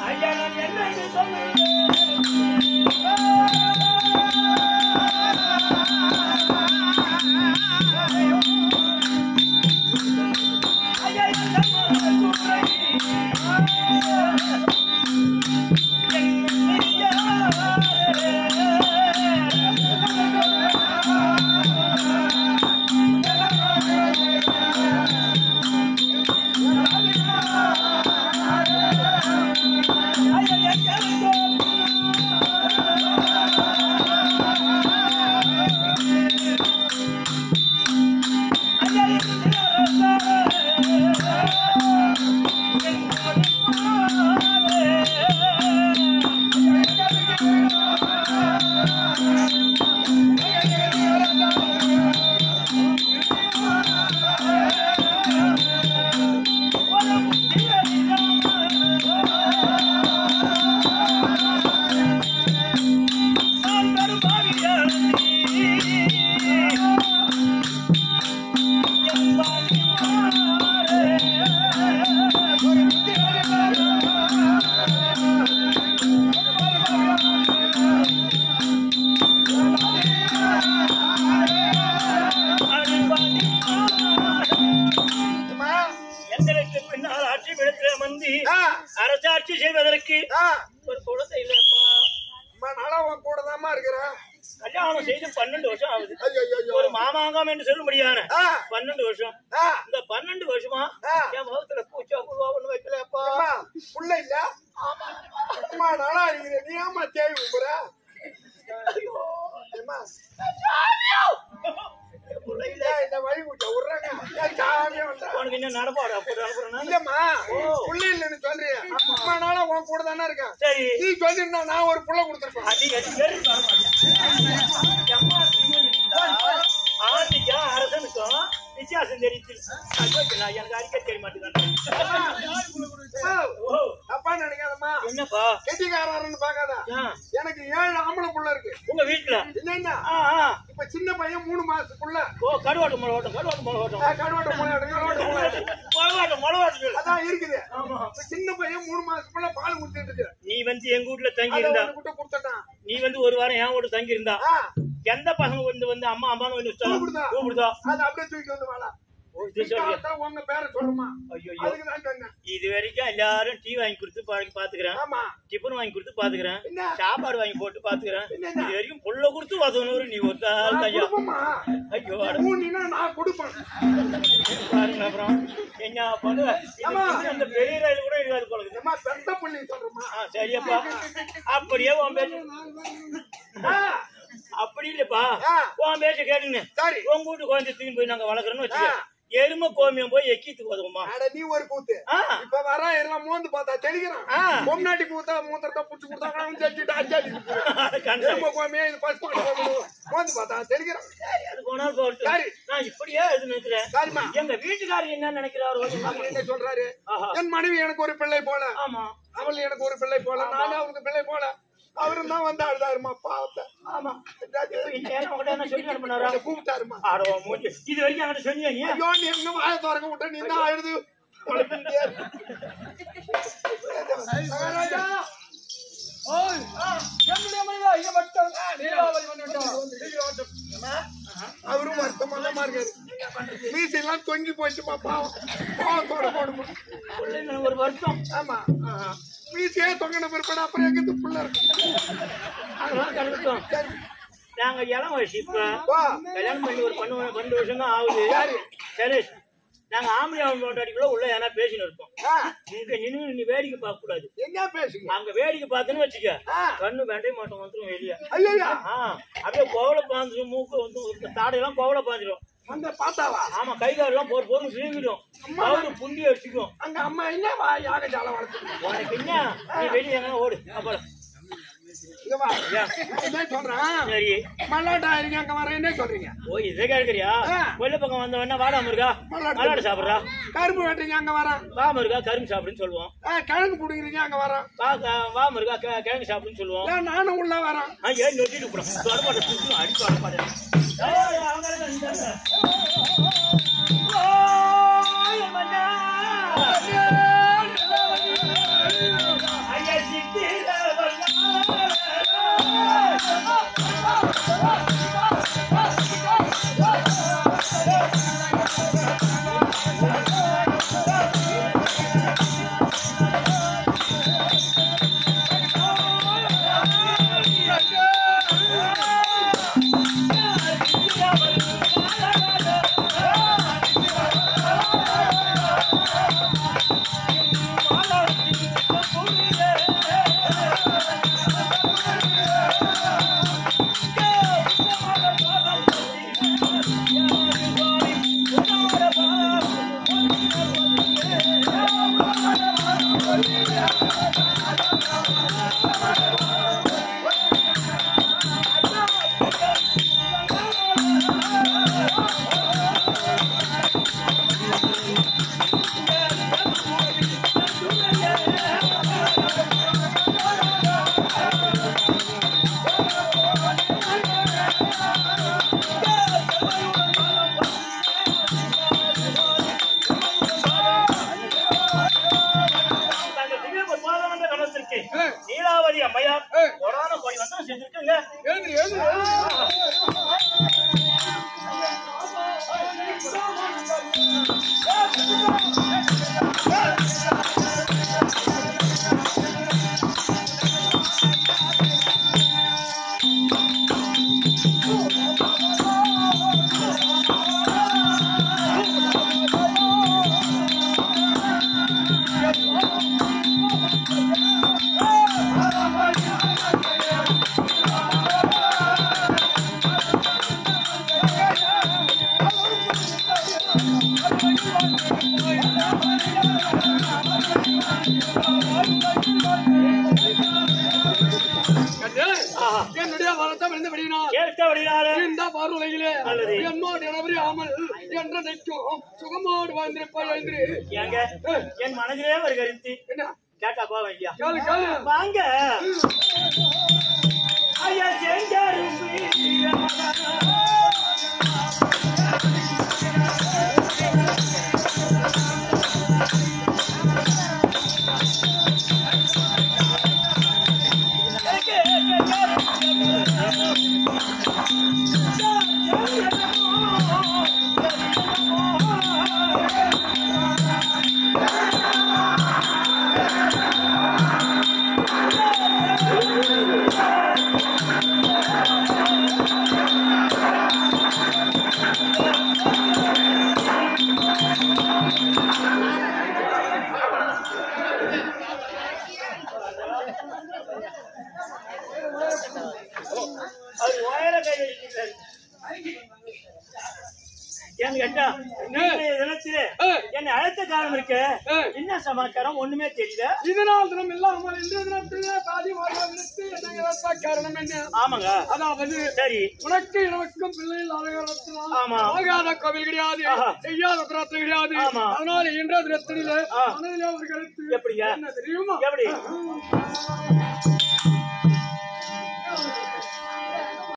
ஐயா நான் என்ன இது சொல்லுங்க அரசாட்சி செய்வதற்கு ஒரு குழந்தை இல்லப்பா. கூட தான் இருக்கிறேன். கல்யாணம் செய்து 12 வருஷம் ஆகுது. ஒரு மாமாங்கம் என்று சொல்லும்படியான 12 வருஷம். இந்த 12 வருஷமா என் முகத்துல பூச்சா புழுவா ஒண்ணு வைக்கலப்பா. புள்ள இல்ல நாளா இருக்கிற நீ ஆமா தேவை உம்புற வழி விட்ட விடுறாங்க. உனக்கு என்ன நடப்பாடா இல்லம்மா புள்ள இல்லன்னு சொல்றியா? அம்மா நாளா உன் கூட தானே இருக்கேன். சரி நீ சொல்லிருந்தா நான் ஒரு புள்ள கொடுத்துருப்பேன். ஆண்டிக்கும் அரசனுக்கும் வித்தியாசம் தெரியுது. எனக்கு அறிக்கை தெரிய மாட்டேங்குது. அப்பா நினைக்காதம்மா. என்னப்பா கெட்டிக்காரன்னு பாக்காதா? எனக்கு 7 ஆம்பளை புள்ள இருக்கு உங்க வீட்டுல. என்னன்னா இப்ப சின்ன பையன் 3 மாசத்துக்குள்ள கருவாட்டு முளவாட்டம் அதான் இருக்குது. சின்ன பையன் 3 மாசத்துக்குள்ள பால் குடிச்சிட்டு இருக்கு. நீ வந்து எங்க வீட்டுல தங்கி இருந்தா கொடுத்துட்டான். நீ வந்து ஒரு வாரம் என் வீட்டு தங்கி இருந்தா எந்த பசங்க வந்து அம்மா அம்மான்னு வந்து கூப்பிடுதா அது அப்படியே தூக்கி வந்து வாழா உங்க பேரை சொல்லுமா? இது வரைக்கும் எல்லாரும் டீ வாங்கி கொடுத்து பாத்துக்கிறேன், டிஃபன் வாங்கி கொடுத்து பாத்துக்கிறேன், சாப்பாடு வாங்கி போட்டு பாத்துக்கிறேன். இது வரைக்கும் புள்ள கொடுத்து வதனூறு நீ ஒரு தாள் ஐயோ நான் கொடுப்பேன் பாருங்க. அப்புறம் என்ன பண்ணுவேன் அந்த பெரிய ரயில் கூட இருக்காது போல. சரியப்பா அப்படியே உன் பேச்சு அப்படி இல்லப்பா. உன் பேச்ச கேட்டுங்க உங்க வீட்டு குழந்தை தூக்கி போய் நாங்க வளர்க்குறோன்னு வச்சுக்க எருமை கோமியம் போய் எக்கிட்டு போதுமா? நீ ஒரு கூத்து இப்ப வர எல்லாம் மோந்து பார்த்தா தெளிக்கிறான். பொம்நாட்டி கூத்தா மூத்திரத்தை புடிச்சு கொடுத்தா கோமியம் இது மோந்து பார்த்தா தெளிக்கிறான். அது போனால் போட்டு நான் இப்படியே இது நினைக்கிறேன். எங்க வீட்டுக்காரர் என்ன நினைக்கிறாரு? என்ன சொல்றாரு? என் மனைவி எனக்கு ஒரு பிள்ளை போல, அவள் எனக்கு ஒரு பிள்ளை போல, நானும் அவருக்கு பிள்ளை போல. அவரும் தான் வந்து அழுதாருமா பாவத்தை. ஆமா சொல்லி கூப்பிட்டாருமா. இது வரைக்கும் அவன் சொன்னியா? ஐயோ நீ என்ன வாய திறக்க விட்ட? நீ தான் அழுது அவரும் வருத்தமா இருக்காரு. மீசெல்லாம் தொங்கி போச்சுமா பாவம். பாவத்தோட போடுமா ஒரு வருஷம். ஆமா மீசையே தொங்கின பிற்பாடு அப்புறம் எங்க புள்ள இருக்கும். நாங்க இளம் வயசு இப்ப கல்யாணம் பண்ணி ஒரு 12 வருஷம் தான் ஆகுது. சரி நாங்க ஆம்பளை கொண்டாடிக்குள்ள உள்ள ஏன்னா பேசின்னு இருக்கோம். இங்க நின்று நீ வேடிக்கை பார்க்க கூடாது. என்ன பேசுங்க? அங்க வேடிக்கை பார்த்தேன்னு வச்சுக்க கண்ணு வேண்டே மாட்டோம் வந்துடும் வெளியே. அப்படியே கோவலை பாஞ்சிடும். மூக்கு வந்து தாடையெல்லாம் கோவலை பாஞ்சிடும். அந்த பாத்தாவா? ஆமா கை காலெல்லாம் பொருள் வீங்கிடும். அவரு புண்டி அடிச்சுக்கும். அங்க அம்மா என்ன யாக ஜாலம் வளர்த்து உனக்கு என்ன நீ வெளியே எங்கன்னா ஓடு. அப்புறம் சரி மல்லாட்டா இருங்க அங்க வர என்ன சொல்றீங்க? ஓ இதே கேட்கறியா? வெள்ள பக்கம் வந்தவன வாடா முருகா மல்லாட்டை சாப்பிடுறா. கரும்பு வெட்டுறீங்க அங்க வர வா முருகா கரும்பு சாப்பிடுன்னு சொல்லுவோம். கிழங்கு புடுங்குறீங்க அங்க வர வா முருகா கிழங்கு சாப்பிடுன்னு சொல்லுவோம். நானும் உள்ள வரேன். ஏன் நொட்டிட்டு போறோம் அடிச்சு வரமாட்டேன். நீலாவதி அம்மையார் கொடான கோடி வந்து செஞ்சிருக்குங்க. என்னுடைய வளர்த்த விழுந்து விடினார் இந்த பார்வையிலே என்னோடு இனவரியாமல் என்றைக்கும் சுகமோடு வாழ்ந்திருப்பாய் என்று என் மனதிலே ஒரு கருத்து கேட்டா போவேன் ஐயா. வாங்க ஐயா செஞ்சாரு என்னை அழைத்த காரணம் இருக்கு. என்ன சமாச்சாரம் ஒண்ணுமே தெரியல. இதனால் தினம் இல்லாமல் காரணம் என்ன? ஆமாங்க, அதாவது சரி உனக்கு எனக்கும் பிள்ளைகள் ஆகாத கோவில் கிடையாது, செய்யாத பிரார்த்தனை கிடையாது. அதனால இன்றைய தினத்திலே மனதிலே ஒரு கருத்து. எப்படியா என்ன தெரியுமா? எப்படி